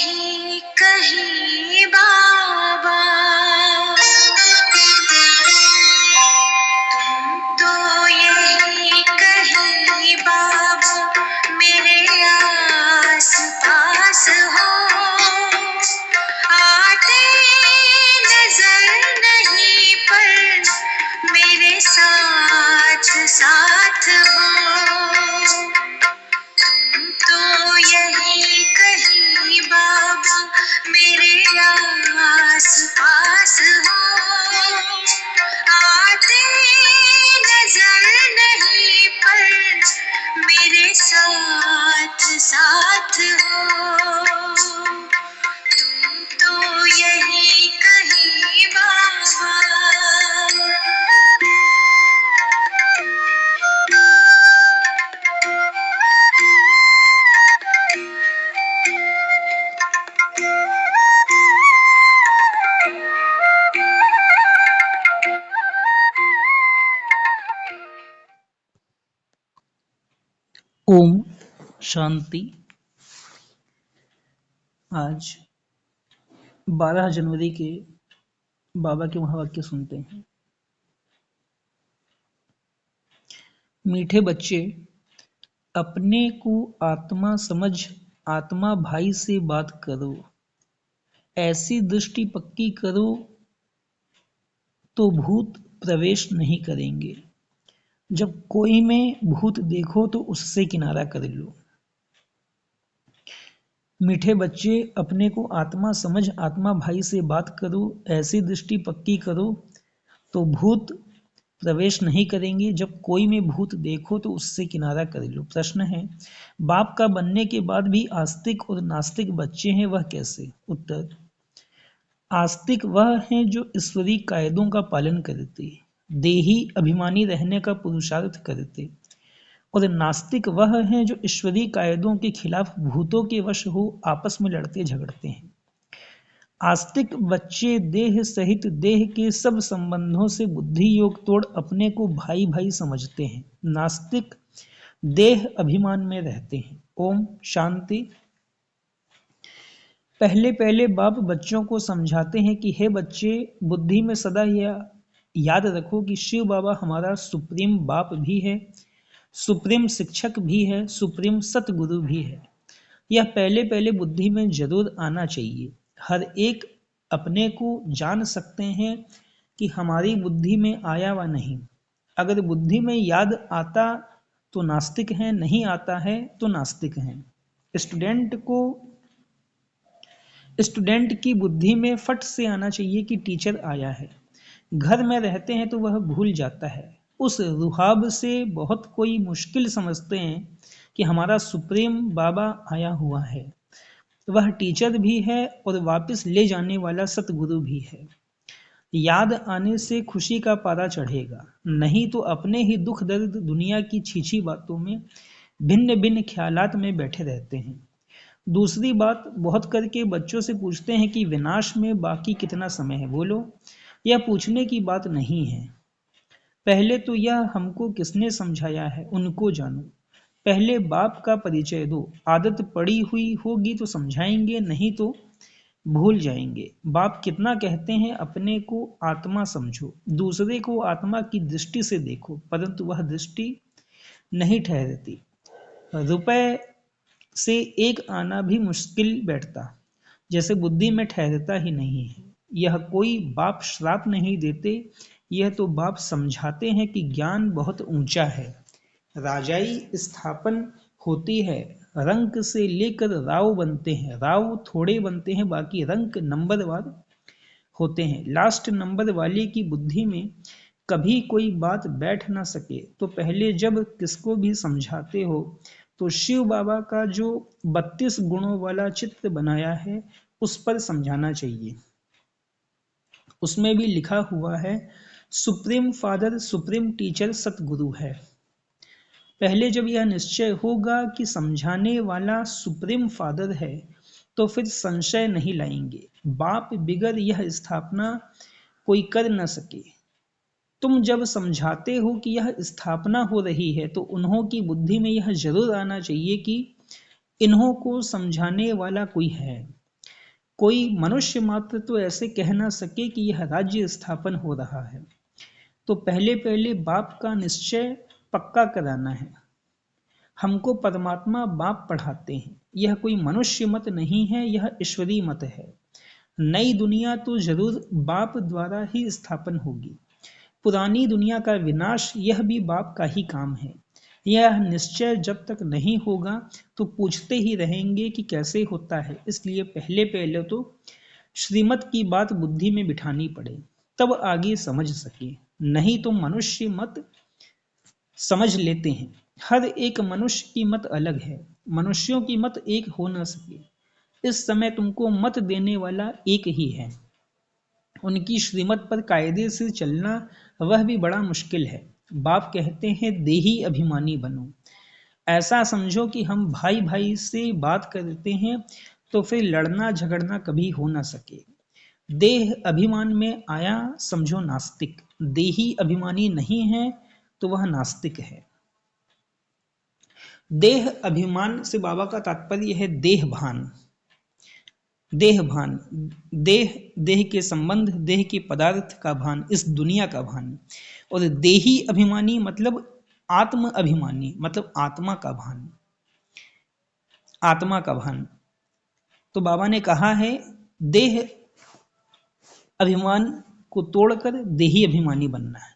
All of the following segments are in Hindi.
यही कहीं बाबा, तुम तो यही कहीं बाबा मेरे आस पास हो, आते नजर नहीं पर मेरे साथ साथ हो। तुम तो यही कहीं बाबा मेरे आस पास हो, आते नजर नहीं पर मेरे साथ साथ हो। तुम तो यही कहीं बाबा। ओम शांति। आज 12 जनवरी के बाबा के महावाक्य सुनते हैं। मीठे बच्चे, अपने को आत्मा समझ आत्मा भाई से बात करो, ऐसी दृष्टि पक्की करो तो भूत प्रवेश नहीं करेंगे। जब कोई में भूत देखो तो उससे किनारा कर लो। मीठे बच्चे, अपने को आत्मा समझ आत्मा भाई से बात करो, ऐसी दृष्टि पक्की करो तो भूत प्रवेश नहीं करेंगे। जब कोई में भूत देखो तो उससे किनारा कर लो। प्रश्न है, बाप का बनने के बाद भी आस्तिक और नास्तिक बच्चे हैं, वह कैसे? उत्तर, आस्तिक वह हैं जो ईश्वरीय कायदों का पालन करते, देही अभिमानी रहने का पुरुषार्थ करते, और नास्तिक वह हैं जो ईश्वरीय कायदों के खिलाफ भूतों के वश हो आपस में लड़ते झगड़ते हैं। आस्तिक बच्चे देह सहित देह के सब संबंधों से बुद्धि योग तोड़ अपने को भाई भाई समझते हैं। नास्तिक देह अभिमान में रहते हैं। ओम शांति। पहले पहले बाप बच्चों को समझाते हैं कि हे बच्चे, बुद्धि में सदा यह याद रखो कि शिव बाबा हमारा सुप्रीम बाप भी है, सुप्रीम शिक्षक भी है, सुप्रीम सतगुरु भी है। यह पहले पहले बुद्धि में जरूर आना चाहिए। हर एक अपने को जान सकते हैं कि हमारी बुद्धि में आया व नहीं। अगर बुद्धि में याद आता तो नास्तिक हैं, नहीं आता है तो नास्तिक हैं। स्टूडेंट की बुद्धि में फट से आना चाहिए कि टीचर आया है। घर में रहते हैं तो वह भूल जाता है। उस रुहाब से बहुत कोई मुश्किल समझते हैं कि हमारा सुप्रीम बाबा आया हुआ है। वह टीचर भी है और वापस ले जाने वाला सतगुरु भी है। याद आने से खुशी का पारा चढ़ेगा, नहीं तो अपने ही दुख दर्द दुनिया की छीछी बातों में भिन्न भिन्न ख्यालात में बैठे रहते हैं। दूसरी बात, बहुत करके बच्चों से पूछते हैं कि विनाश में बाकी कितना समय है। बोलो, यह पूछने की बात नहीं है। पहले तो यह हमको किसने समझाया है उनको जानो। पहले बाप का परिचय दो। आदत पड़ी हुई होगी तो समझाएंगे, नहीं तो भूल जाएंगे। बाप कितना कहते हैं, अपने को आत्मा समझो, दूसरे को आत्मा की दृष्टि से देखो, परंतु वह दृष्टि नहीं ठहरती। रुपए से एक आना भी मुश्किल बैठता, जैसे बुद्धि में ठहरता ही नहीं है। यह कोई बाप श्राप नहीं देते, यह तो बाप समझाते हैं कि ज्ञान बहुत ऊंचा है। राजाई स्थापन होती है, रंक से लेकर राव बनते हैं। राव थोड़े बनते हैं, बाकी रंक नंबरवार होते हैं। लास्ट नंबर वाले की बुद्धि में कभी कोई बात बैठ ना सके तो पहले जब किसको भी समझाते हो तो शिव बाबा का जो 32 गुणों वाला चित्र बनाया है उस पर समझाना चाहिए। उसमें भी लिखा हुआ है, सुप्रीम फादर सुप्रीम टीचर सतगुरु है। पहले जब यह निश्चय होगा कि समझाने वाला सुप्रीम फादर है तो फिर संशय नहीं लाएंगे। बाप बिगर यह स्थापना कोई कर न सके। तुम जब समझाते हो कि यह स्थापना हो रही है तो उन्हों की बुद्धि में यह जरूर आना चाहिए कि इन्हों को समझाने वाला कोई है। कोई मनुष्य मात्र तो ऐसे कह ना सके कि यह राज्य स्थापन हो रहा है। तो पहले पहले बाप का निश्चय पक्का कराना है। हमको परमात्मा बाप पढ़ाते हैं। यह कोई मनुष्य मत नहीं है, यह ईश्वरीय मत है। नई दुनिया तो जरूर बाप द्वारा ही स्थापन होगी। पुरानी दुनिया का विनाश यह भी बाप का ही काम है। यह निश्चय जब तक नहीं होगा तो पूछते ही रहेंगे कि कैसे होता है। इसलिए पहले पहले तो श्रीमत की बात बुद्धि में बिठानी पड़े, तब आगे समझ सके। नहीं तो मनुष्य मत समझ लेते हैं। हर एक मनुष्य की मत अलग है। मनुष्यों की मत एक हो न सके। इस समय तुमको मत देने वाला एक ही है। उनकी श्रीमत पर कायदे से चलना वह भी बड़ा मुश्किल है। बाप कहते हैं देही अभिमानी बनो। ऐसा समझो कि हम भाई भाई से बात करते हैं तो फिर लड़ना झगड़ना कभी हो ना सके। देह अभिमान में आया समझो नास्तिक। देही अभिमानी नहीं है तो वह नास्तिक है। देह अभिमान से बाबा का तात्पर्य है देह भान। देह भान, देह के संबंध, देह के पदार्थ का भान, इस दुनिया का भान। और देही अभिमानी मतलब आत्म अभिमानी, मतलब आत्मा का भान, आत्मा का भान। तो बाबा ने कहा है देह अभिमान को तोड़कर देही अभिमानी बनना है।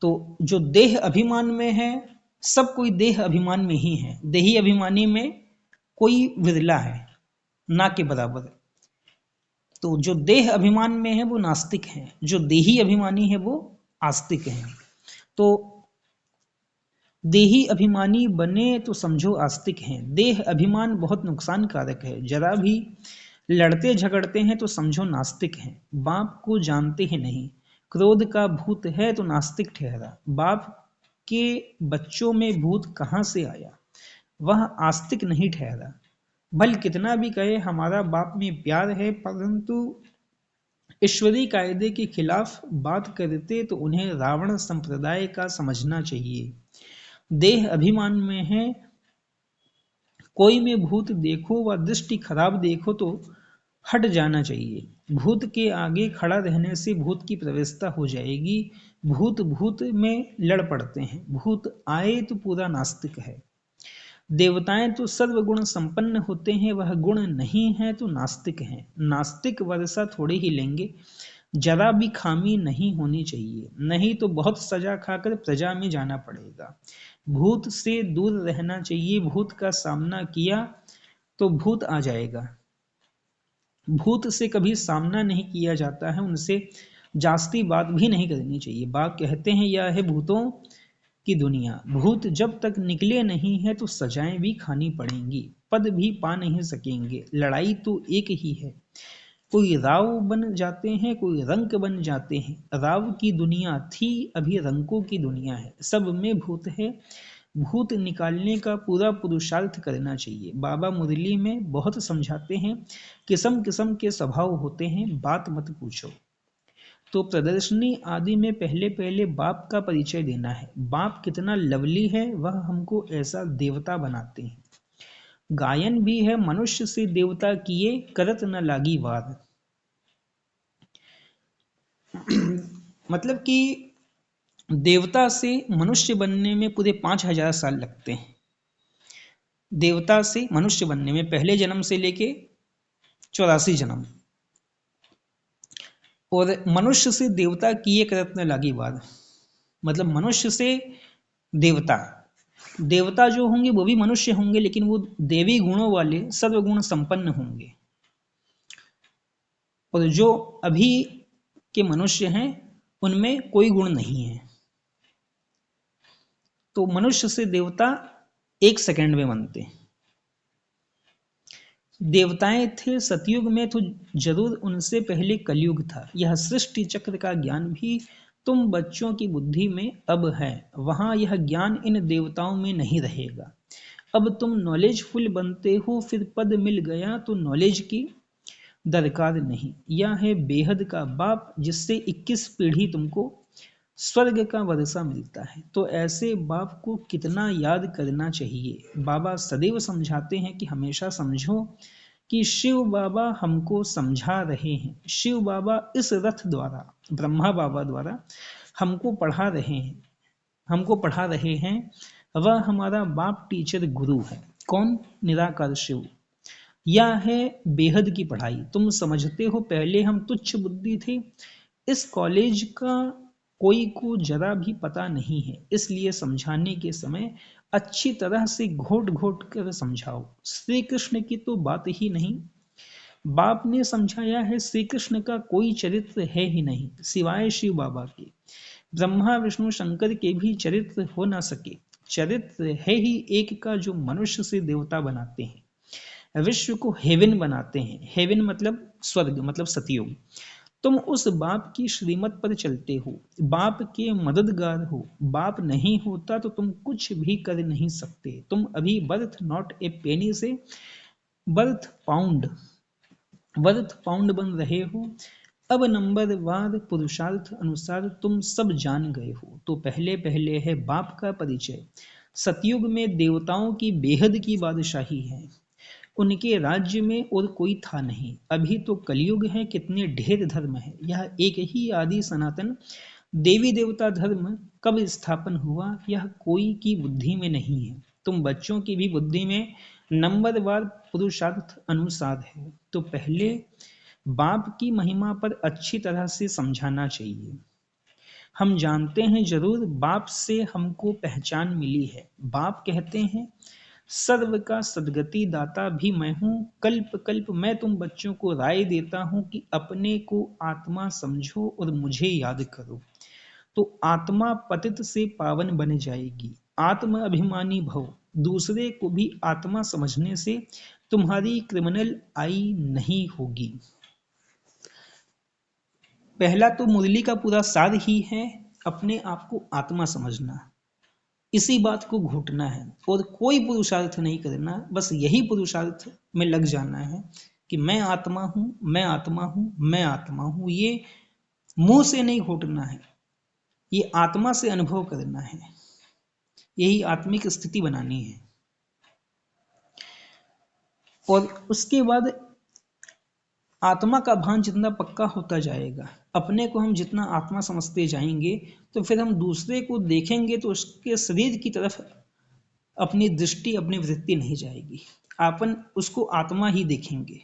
तो जो देह अभिमान में है, सब कोई देह अभिमान में ही है। देही अभिमानी में कोई विरला है, ना के बराबर। तो जो देह अभिमान में है वो नास्तिक है, जो देही अभिमानी है वो आस्तिक है। तो देही अभिमानी बने तो समझो आस्तिक हैं। देह अभिमान बहुत नुकसानकारक है। जरा भी लड़ते झगड़ते हैं तो समझो नास्तिक हैं। बाप को जानते ही नहीं, क्रोध का भूत है तो नास्तिक ठहरा। बाप के बच्चों में भूत कहाँ से आया, वह आस्तिक नहीं ठहरा। भल कितना भी कहे हमारा बाप में प्यार है, परंतु ईश्वरीय कायदे के खिलाफ बात करते तो उन्हें रावण संप्रदाय का समझना चाहिए। देह अभिमान में है, कोई में भूत देखो व दृष्टि खराब देखो तो हट जाना चाहिए। भूत के आगे खड़ा रहने से भूत की प्रवेशता हो जाएगी। भूत भूत में लड़ पड़ते हैं। भूत आए तो पूरा नास्तिक है। देवताएं तो सर्वगुण संपन्न होते हैं, वह गुण नहीं है तो नास्तिक हैं। नास्तिक वर्षा थोड़े ही लेंगे, जरा भी खामी नहीं होनी चाहिए, नहीं तो बहुत सजा खाकर प्रजा में जाना पड़ेगा। भूत से दूर रहना चाहिए। भूत का सामना किया तो भूत आ जाएगा। भूत से कभी सामना नहीं किया जाता है, उनसे जास्ती बात भी नहीं करनी चाहिए। बाप कहते हैं यह है भूतों की दुनिया। भूत जब तक निकले नहीं है तो सजाएं भी खानी पड़ेंगी, पद भी पा नहीं सकेंगे। लड़ाई तो एक ही है। कोई राव बन जाते हैं, कोई रंक बन जाते हैं। राव की दुनिया थी, अभी रंकों की दुनिया है। सब में भूत है। भूत निकालने का पूरा पुरुषार्थ करना चाहिए। बाबा मुरली में बहुत समझाते हैं, किस्म किस्म के स्वभाव होते हैं, बात मत पूछो। तो प्रदर्शनी आदि में पहले पहले बाप का परिचय देना है। बाप कितना लवली है, वह हमको ऐसा देवता बनाते हैं। गायन भी है, मनुष्य से देवता किए करत न लागी वार। मतलब कि देवता से मनुष्य बनने में पूरे 5000 साल लगते हैं। देवता से मनुष्य बनने में पहले जन्म से लेके 84 जन्म। और मनुष्य से देवता किए करत न लागी वार, मतलब मनुष्य से देवता, देवता जो होंगे वो भी मनुष्य होंगे, लेकिन वो देवी गुणों वाले सर्वगुण संपन्न होंगे। और जो अभी के मनुष्य हैं उनमें कोई गुण नहीं है। तो मनुष्य से देवता 1 सेकंड में बनते। देवताएं थे सतयुग में तो जरूर उनसे पहले कलयुग था। यह सृष्टि चक्र का ज्ञान भी तुम बच्चों की बुद्धि में अब है, वहां यह ज्ञान इन देवताओं में नहीं रहेगा। अब तुम नॉलेजफुल बनते हो, फिर पद मिल गया तो नॉलेज की दरकार नहीं। यह है बेहद का बाप, जिससे 21 पीढ़ी तुमको स्वर्ग का वर्षा मिलता है। तो ऐसे बाप को कितना याद करना चाहिए। बाबा सदैव समझाते हैं कि हमेशा समझो कि शिव बाबा हमको समझा रहे हैं, शिव बाबा इस रथ द्वारा, ब्रह्मा बाबा द्वारा हमको पढ़ा रहे हैं, हमको पढ़ा रहे हैं। वह हमारा बाप टीचर गुरु है। कौन? निराकार शिव। यह है बेहद की पढ़ाई। तुम समझते हो पहले हम तुच्छ बुद्धि थे। इस कॉलेज का कोई को जरा भी पता नहीं है, इसलिए समझाने के समय अच्छी तरह से घोट घोट कर समझाओ। श्री कृष्ण की तो बात ही नहीं, बाप ने समझाया है श्री कृष्ण का कोई चरित्र है ही नहीं सिवाय शिव बाबा के। ब्रह्मा विष्णु शंकर के भी चरित्र हो ना सके। चरित्र है ही एक का जो मनुष्य से देवता बनाते हैं, विश्व को हेवन बनाते हैं। हेवन मतलब स्वर्ग, मतलब सतयुग। तुम उस बाप की श्रीमत पर चलते हो, बाप के मददगार हो। बाप नहीं होता तो तुम कुछ भी कर नहीं सकते। तुम अभी बर्थ नॉट ए पेनी से बर्थ पाउंड बन रहे हो। अब नंबरवार पुरुषार्थ अनुसार तुम सब जान गए हो। तो पहले पहले है बाप का परिचय। सतयुग में देवताओं की बेहद की बादशाही है, उनके राज्य में और कोई था नहीं। अभी तो कलयुग है, कितने ढेर धर्म है। यह एक ही आदि सनातन देवी देवता धर्म कब स्थापन हुआ, यह कोई की बुद्धि में नहीं है। तुम बच्चों की भी बुद्धि में नंबरवार पुरुषार्थ अनुसार है। तो पहले बाप की महिमा पर अच्छी तरह से समझाना चाहिए। हम जानते हैं जरूर बाप से हमको पहचान मिली है। बाप कहते हैं सर्व का सदगति दाता भी मैं हूँ। कल्प कल्प मैं तुम बच्चों को राय देता हूँ कि अपने को आत्मा समझो और मुझे याद करो, तो आत्मा पतित से पावन बन जाएगी। आत्म अभिमानी भव। दूसरे को भी आत्मा समझने से तुम्हारी क्रिमिनल आई नहीं होगी। पहला तो मुरली का पूरा सार ही है अपने आप को आत्मा समझना। इसी बात को घोटना है और कोई पुरुषार्थ नहीं करना। बस यही पुरुषार्थ में लग जाना है कि मैं आत्मा हूं, मैं आत्मा हूं, मैं आत्मा हूं। ये मुंह से नहीं घोटना है, ये आत्मा से अनुभव करना है। यही आत्मिक स्थिति बनानी है। और उसके बाद आत्मा का भान जितना पक्का होता जाएगा, अपने को हम जितना आत्मा समझते जाएंगे, तो फिर हम दूसरे को देखेंगे तो उसके शरीर की तरफ अपनी दृष्टि, अपनी वृत्ति नहीं जाएगी। अपन उसको आत्मा ही देखेंगे।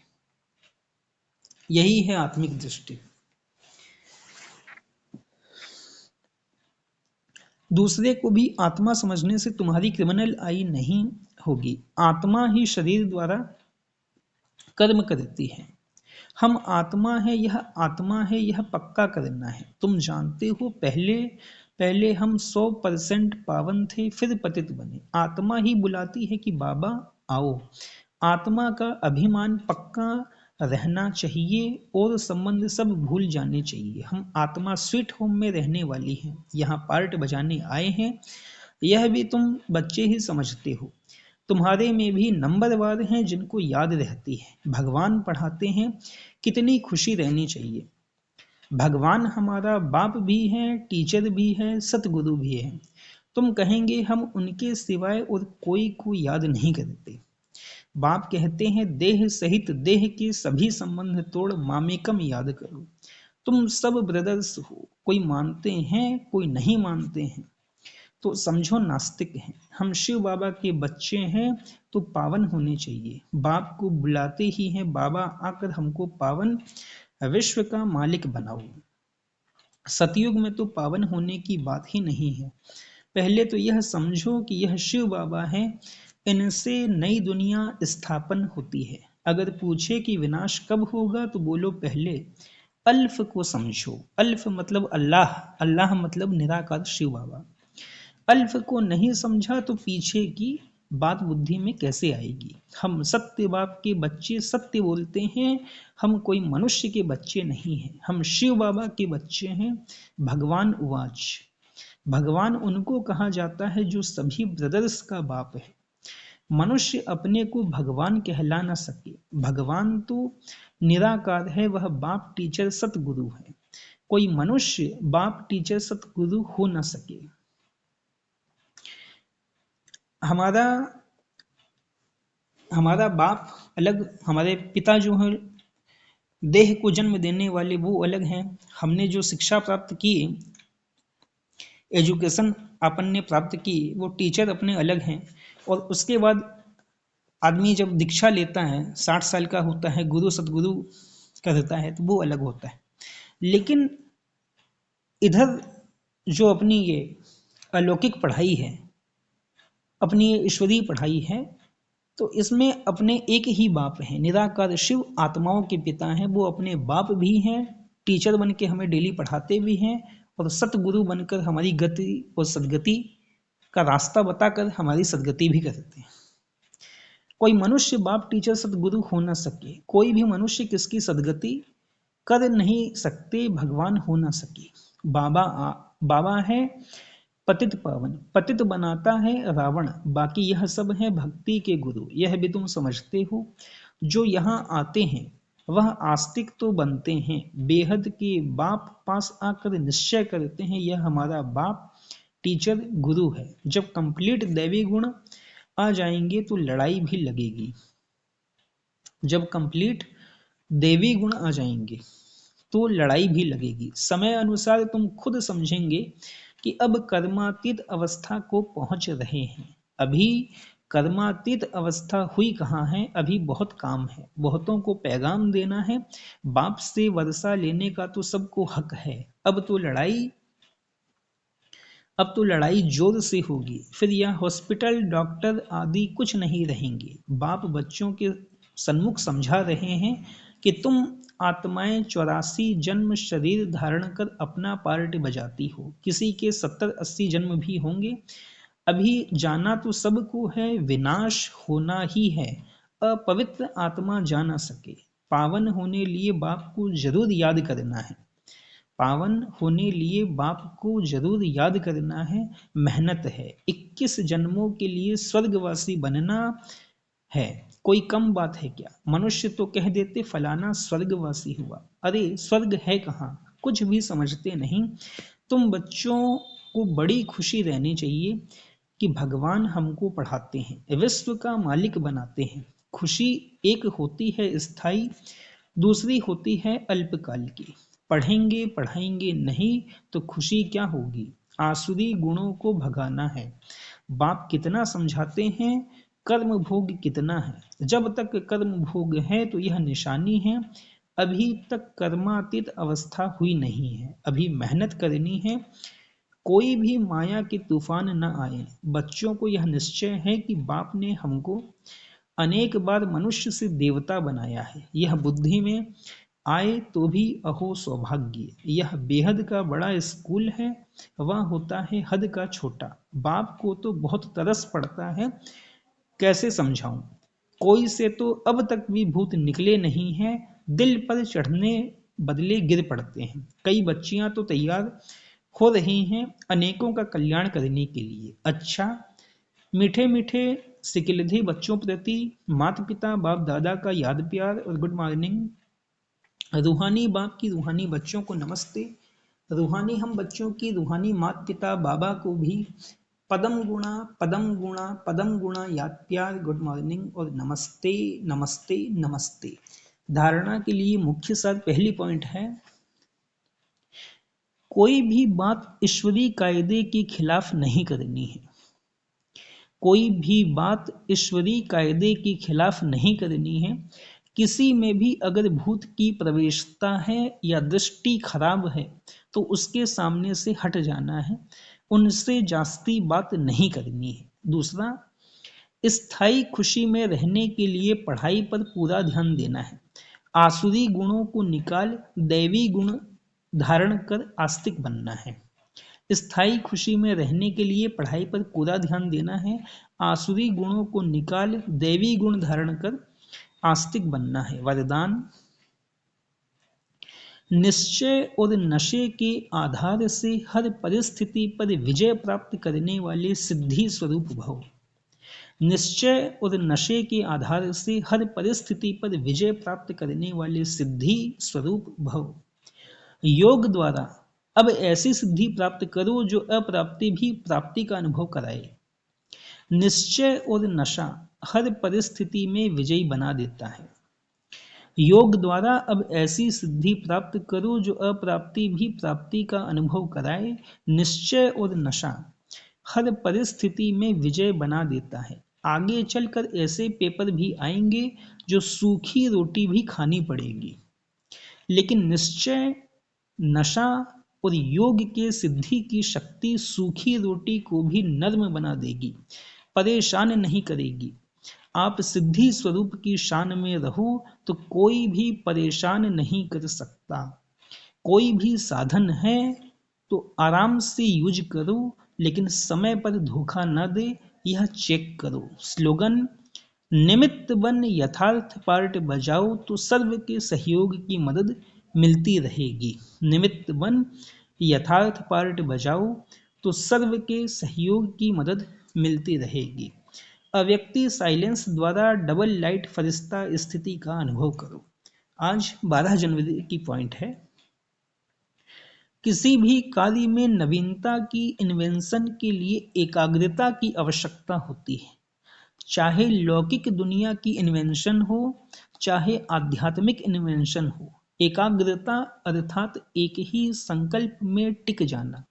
यही है आत्मिक दृष्टि। दूसरे को भी आत्मा समझने से तुम्हारी क्रिमिनल आई नहीं होगी। आत्मा ही शरीर द्वारा कर्म करती है। हम आत्मा है, यह आत्मा है, यह पक्का करना है। तुम जानते हो पहले पहले हम 100% पावन थे, फिर पतित बने। आत्मा ही बुलाती है कि बाबा आओ। आत्मा का अभिमान पक्का रहना चाहिए और संबंध सब भूल जाने चाहिए। हम आत्मा स्वीट होम में रहने वाली हैं, यहाँ पार्ट बजाने आए हैं। यह भी तुम बच्चे ही समझते हो। तुम्हारे में भी नंबरवार हैं जिनको याद रहती है। भगवान पढ़ाते हैं, कितनी खुशी रहनी चाहिए। भगवान हमारा बाप भी है, टीचर भी है, सतगुरु भी है। तुम कहेंगे हम उनके सिवाय और कोई को याद नहीं करते। बाप कहते हैं देह सहित देह के सभी संबंध तोड़ मामेकम याद करो। तुम सब ब्रदर्स हो, कोई मानते हैं कोई नहीं मानते हैं, तो समझो नास्तिक हैं। हम शिव बाबा के बच्चे हैं तो पावन होने चाहिए। बाप को बुलाते ही हैं, बाबा आकर हमको पावन विश्व का मालिक बनाओ। सतयुग में तो पावन होने की बात ही नहीं है। पहले तो यह समझो कि यह शिव बाबा है, इनसे नई दुनिया स्थापन होती है। अगर पूछे कि विनाश कब होगा तो बोलो पहले अल्फ को समझो। अल्फ मतलब अल्लाह, अल्लाह मतलब निराकार शिव बाबा। अल्फ को नहीं समझा तो पीछे की बात बुद्धि में कैसे आएगी। हम सत्य बाप के बच्चे सत्य बोलते हैं। हम कोई मनुष्य के बच्चे नहीं हैं, हम शिव बाबा के बच्चे हैं। भगवान उवाच। भगवान उनको कहा जाता है जो सभी ब्रदर्स का बाप है। मनुष्य अपने को भगवान कहला ना सके। भगवान तो निराकार है, वह बाप टीचर सतगुरु है। कोई मनुष्य बाप टीचर सतगुरु हो ना सके। हमारा हमारा बाप अलग, हमारे पिता जो है देह को जन्म देने वाले वो अलग हैं। हमने जो शिक्षा प्राप्त की, एजुकेशन अपन ने प्राप्त की, वो टीचर अपने अलग हैं। और उसके बाद आदमी जब दीक्षा लेता है, 60 साल का होता है, गुरु सदगुरु करता है, तो वो अलग होता है। लेकिन इधर जो अपनी ये अलौकिक पढ़ाई है, अपनी ये ईश्वरीय पढ़ाई है, तो इसमें अपने एक ही बाप हैं, निराकार शिव आत्माओं के पिता हैं। वो अपने बाप भी हैं, टीचर बन के हमें डेली पढ़ाते भी हैं, और सतगुरु बनकर हमारी गति और सदगति का रास्ता बताकर हमारी सदगति भी करते हैं। कोई मनुष्य बाप टीचर सतगुरु हो ना सके, कोई भी मनुष्य किसकी सदगति कर नहीं सकते, भगवान हो ना सके। बाबा है पतित पावन, पतित बनाता है रावण, बाकी यह सब है भक्ति के गुरु। यह भी तुम समझते हो, जो यहाँ आते हैं वह आस्तिक तो बनते हैं, बेहद के बाप पास आकर निश्चय करते हैं यह हमारा बाप टीचर गुरु है। जब कंप्लीट दैवी गुण आ जाएंगे तो लड़ाई भी लगेगी। जब कंप्लीट देवी गुण आ जाएंगे तो लड़ाई भी लगेगी। समय अनुसार तुम खुद समझेंगे कि अब कर्मातीत अवस्था को पहुंच रहे हैं। अभी कर्मातीत अवस्था हुई कहाँ है, अभी बहुत काम है, बहुतों को पैगाम देना है। बाप से वर्षा लेने का तो सबको हक है। अब तो लड़ाई जोर से होगी, फिर यह हॉस्पिटल डॉक्टर आदि कुछ नहीं रहेंगे। बाप बच्चों के सन्मुख समझा रहे हैं कि तुम आत्माएं 84 जन्म शरीर धारण कर अपना पार्ट बजाती हो, किसी के 70-80 जन्म भी होंगे। अभी जाना तो सबको है, विनाश होना ही है। अपवित्र आत्मा जा ना सके। पावन होने लिए बाप को जरूर याद करना है, पावन होने लिए बाप को जरूर याद करना है। मेहनत है, 21 जन्मों के लिए स्वर्गवासी बनना है, कोई कम बात है क्या? मनुष्य तो कह देते फलाना स्वर्गवासी हुआ। अरे स्वर्ग है कहाँ, कुछ भी समझते नहीं। तुम बच्चों को बड़ी खुशी रहनी चाहिए कि भगवान हमको पढ़ाते हैं, विश्व का मालिक बनाते हैं। खुशी एक होती है स्थायी, दूसरी होती है अल्पकाल की। पढ़ेंगे पढ़ाएंगे नहीं तो खुशी क्या होगी? आसुरी गुणों को भगाना है। बाप कितना समझाते हैं, कर्म भोग कितना है। जब तक कर्म भोग है तो यह निशानी है, अभी तक कर्मातीत अवस्था हुई नहीं है, अभी मेहनत करनी है। कोई भी माया के तूफान न आए। बच्चों को यह निश्चय है कि बाप ने हमको अनेक बार मनुष्य से देवता बनाया है। यह बुद्धि में आए तो भी अहो सौभाग्य। यह बेहद का बड़ा स्कूल है, वह होता है हद का छोटा। बाप को तो बहुत तरस पड़ता है, कैसे समझाऊं? कोई से तो अब तक भी भूत निकले नहीं हैं, दिल पर चढ़ने बदले गिर पड़ते हैं। कई बच्चियां तो तैयार हो रही हैं अनेकों का कल्याण करने के लिए। अच्छा, मीठे मीठे सिकिलधे बच्चों प्रति माता पिता बाप दादा का याद प्यार और गुड मॉर्निंग। रूहानी बाप की रूहानी बच्चों को नमस्ते। रूहानी हम बच्चों की रूहानी माता पिता बाबा को भी पदम गुणा पदम गुणा पदम गुणा याद प्यार, गुड मॉर्निंग और नमस्ते नमस्ते नमस्ते। धारणा के लिए मुख्य सार पहली पॉइंट है, कोई भी बात ईश्वरीय कायदे के खिलाफ नहीं करनी है। कोई भी बात ईश्वरीय कायदे के खिलाफ नहीं करनी है। किसी में भी अगर भूत की प्रवेशता है या दृष्टि खराब है तो उसके सामने से हट जाना है, उनसे जास्ती बात नहीं करनी है। दूसरा, स्थायी खुशी में रहने के लिए पढ़ाई पर पूरा ध्यान देना है। आसुरी गुणों को निकाल दैवी गुण धारण कर आस्तिक बनना है। स्थायी खुशी में रहने के लिए पढ़ाई पर पूरा ध्यान देना है। आसुरी गुणों को निकाल दैवी गुण धारण कर आस्तिक बनना है। वरदान, निश्चय और नशे के आधार से हर परिस्थिति पर विजय प्राप्त करने वाले सिद्धि स्वरूप भव। निश्चय और नशे के आधार से हर परिस्थिति पर विजय प्राप्त करने वाले सिद्धि स्वरूप भव। योग द्वारा अब ऐसी सिद्धि प्राप्त करो जो अप्राप्ति भी प्राप्ति का अनुभव कराए। निश्चय और नशा हर परिस्थिति में विजयी बना देता है। योग द्वारा अब ऐसी सिद्धि प्राप्त करो जो अप्राप्ति भी प्राप्ति का अनुभव कराए। निश्चय और नशा हर परिस्थिति में विजय बना देता है। आगे चलकर ऐसे पेपर भी आएंगे जो सूखी रोटी भी खानी पड़ेगी, लेकिन निश्चय, नशा और योग के सिद्धि की शक्ति सूखी रोटी को भी नर्म बना देगी, परेशान नहीं करेगी। आप सिद्धि स्वरूप की शान में रहो तो कोई भी परेशान नहीं कर सकता। कोई भी साधन है तो आराम से यूज करो, लेकिन समय पर धोखा न दे, यह चेक करो। स्लोगन: निमित्त बन यथार्थ पार्ट बजाओ तो सर्व के सहयोग की मदद मिलती रहेगी। निमित्त बन यथार्थ पार्ट बजाओ तो सर्व के सहयोग की मदद मिलती रहेगी। अव्यक्ति साइलेंस द्वारा डबल लाइट फरिश्ता स्थिति का अनुभव करो। आज 12 जनवरी की पॉइंट है। किसी भी कार्य में नवीनता की इन्वेंशन के लिए एकाग्रता की आवश्यकता होती है। चाहे लौकिक दुनिया की इन्वेंशन हो, चाहे आध्यात्मिक इन्वेंशन हो, एकाग्रता अर्थात एक ही संकल्प में टिक जाना,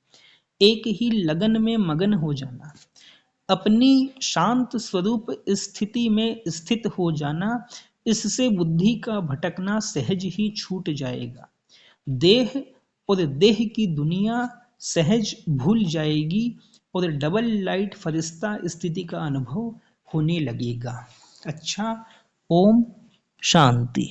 एक ही लगन में मगन हो जाना, अपनी शांत स्वरूप स्थिति में स्थित हो जाना, इससे बुद्धि का भटकना सहज ही छूट जाएगा। देह और देह की दुनिया सहज भूल जाएगी और डबल लाइट फरिश्ता स्थिति का अनुभव होने लगेगा। अच्छा, ओम शांति।